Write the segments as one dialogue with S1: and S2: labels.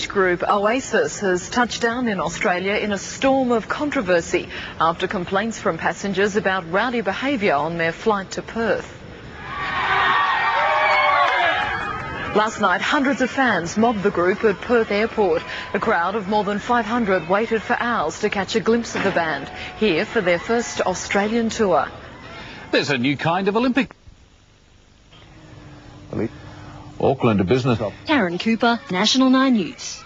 S1: Group Oasis has touched down in Australia in a storm of controversy after complaints from passengers about rowdy behaviour on their flight to Perth. Last night, hundreds of fans mobbed the group at Perth Airport. A crowd of more than 500 waited for hours to catch a glimpse of the band, here for their first Australian tour.
S2: There's a new kind of Olympic. Auckland business.
S3: Karen Cooper, National 9 News.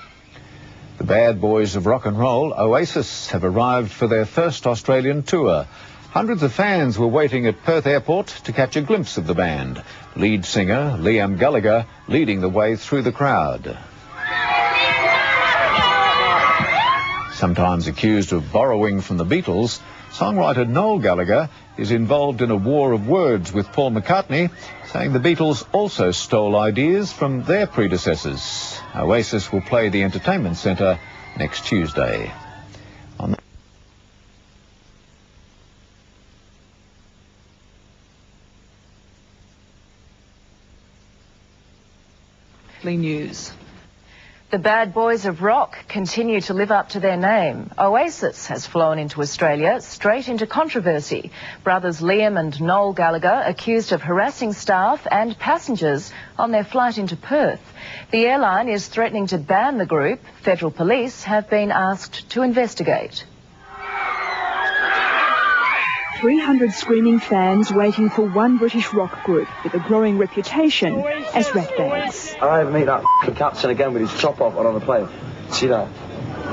S2: The bad boys of rock and roll, Oasis, have arrived for their first Australian tour. Hundreds of fans were waiting at Perth Airport to catch a glimpse of the band. Lead singer Liam Gallagher leading the way through the crowd. Sometimes accused of borrowing from the Beatles, songwriter Noel Gallagher is involved in a war of words with Paul McCartney, saying the Beatles also stole ideas from their predecessors. Oasis will play the Entertainment Centre next Tuesday.
S1: News.
S4: The bad boys of rock continue to live up to their name. Oasis has flown into Australia straight into controversy. Brothers Liam and Noel Gallagher accused of harassing staff and passengers on their flight into Perth. The airline is threatening to ban the group. Federal police have been asked to investigate.
S5: 300 screaming fans waiting for one British rock group with a growing reputation as rat bands.
S6: I meet that captain again with his top off on the plane. See that?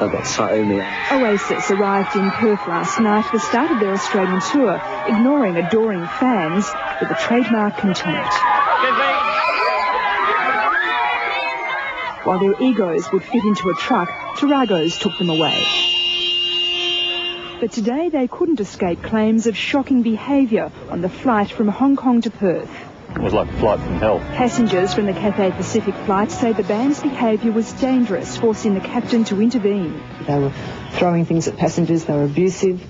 S6: I've got sat in there.
S5: Oasis arrived in Perth last night at the start of their Australian tour, ignoring adoring fans with a trademark contempt. While their egos would fit into a truck, Taragos took them away. But today they couldn't escape claims of shocking behaviour on the flight from Hong Kong to Perth.
S7: It was like a flight from hell.
S5: Passengers from the Cathay Pacific flight say the band's behaviour was dangerous, forcing the captain to intervene.
S8: They were throwing things at passengers, they were abusive,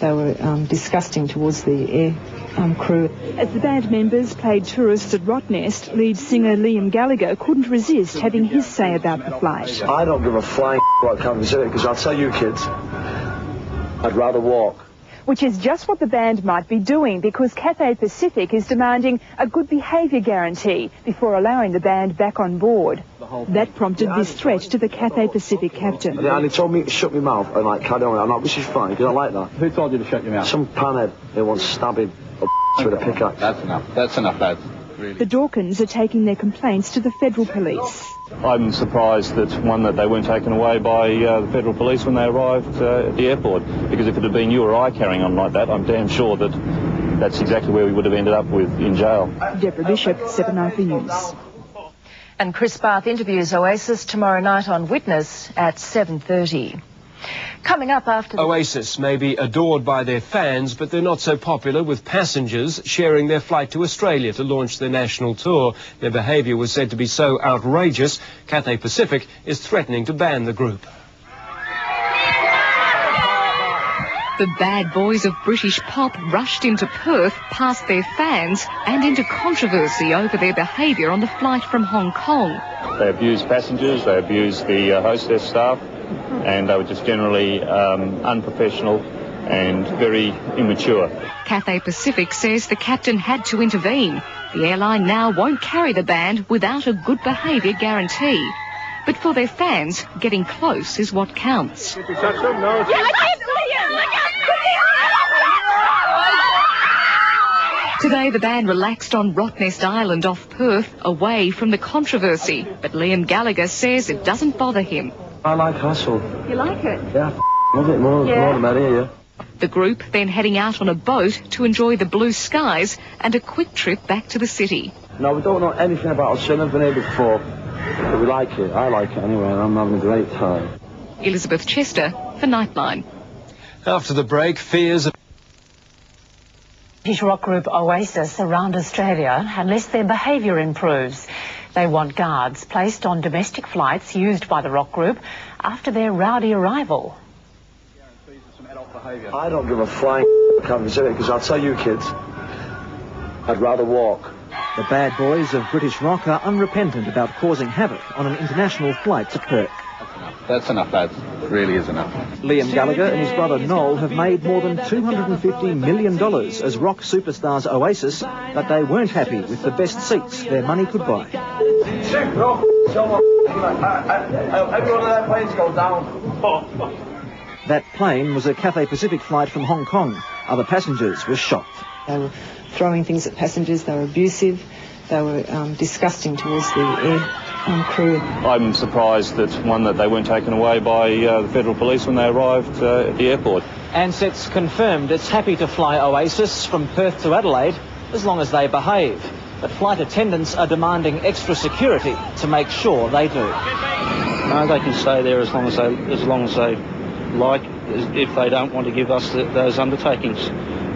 S8: they were disgusting towards the air crew.
S5: As the band members played tourists at Rottnest, lead singer Liam Gallagher couldn't resist having his say about the flight.
S6: I don't give a flying what Cathay Pacific, because I'll tell you kids, I'd rather walk.
S5: Which is just what the band might be doing, because Cathay Pacific is demanding a good behaviour guarantee before allowing the band back on board. That prompted this threat to the Cathay Pacific captain.
S6: And he told me to shut my mouth and carry on. I'm like, this is fine, because I like that.
S7: Who told you to shut your mouth?
S6: Some panhead who wants to stab him with a pickaxe.
S7: That's enough. That's enough, lads. Really.
S5: The Dawkins are taking their complaints to the federal police.
S7: I'm surprised that they weren't taken away by the federal police when they arrived at the airport, because if it had been you or I carrying on like that, I'm damn sure that that's exactly where we would have ended up with in jail.
S5: Deborah Bishop, 790 News.
S4: And Chris Barth interviews Oasis tomorrow night on Witness at 7:30. Coming up after the...
S9: Oasis may be adored by their fans, but they're not so popular with passengers sharing their flight to Australia to launch their national tour. Their behaviour was said to be so outrageous, Cathay Pacific is threatening to ban the group.
S1: The bad boys of British pop rushed into Perth past their fans and into controversy over their behaviour on the flight from Hong Kong.
S7: They abused passengers, they abused the hostess staff, and they were just generally unprofessional and very immature.
S1: Cathay Pacific says the captain had to intervene. The airline now won't carry the band without a good behaviour guarantee. But for their fans, getting close is what counts. Today the band relaxed on Rottnest Island off Perth, away from the controversy. But Liam Gallagher says it doesn't bother him.
S6: I like hustle.
S5: You like it?
S6: Yeah, love it more than Maria, yeah.
S1: The group then heading out on a boat to enjoy the blue skies and a quick trip back to the city.
S6: No, we don't know anything about Australia, never been here before, but we like it. I like it anyway, and I'm having a great time.
S1: Elizabeth Chester for Nightline.
S9: After the break, fears of...
S10: British rock group Oasis around Australia unless their behaviour improves. They want guards placed on domestic flights used by the rock group after their rowdy arrival.
S6: I don't give a flying Cathay Pacific, because I'll tell you kids, I'd rather walk.
S11: The bad boys of British rock are unrepentant about causing havoc on an international flight to Perth.
S6: That's enough, lads. It really is enough.
S11: Liam Gallagher and his brother Noel have made more than $250 million as rock superstars Oasis, but they weren't happy with the best seats their money could buy.
S6: Every one of their planes goes down.
S11: That plane was a Cathay Pacific flight from Hong Kong. Other passengers were shocked.
S8: They were throwing things at passengers, they were abusive, they were disgusting towards the air crew.
S7: I'm surprised that they weren't taken away by the federal police when they arrived at the airport.
S11: Ansets confirmed it's happy to fly Oasis from Perth to Adelaide as long as they behave. But flight attendants are demanding extra security to make sure they do.
S12: No, they can stay there as long as they like, if they don't want to give us those undertakings.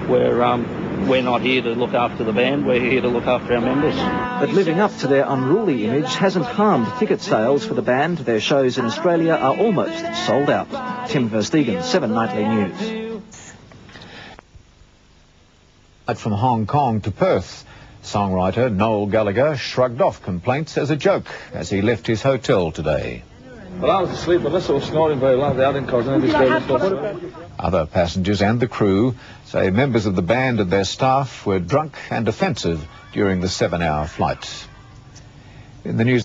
S12: We're not here to look after the band, we're here to look after our members.
S11: But living up to their unruly image hasn't harmed ticket sales for the band. Their shows in Australia are almost sold out. Tim Verstegen, 7 Nightly News.
S2: From Hong Kong to Perth, songwriter Noel Gallagher shrugged off complaints as a joke as he left his hotel today.
S6: Well, I was asleep, but I was snoring very loudly. I didn't cause any disturbance.
S2: Other passengers and the crew say members of the band and their staff were drunk and offensive during the 7-hour flight. In the news...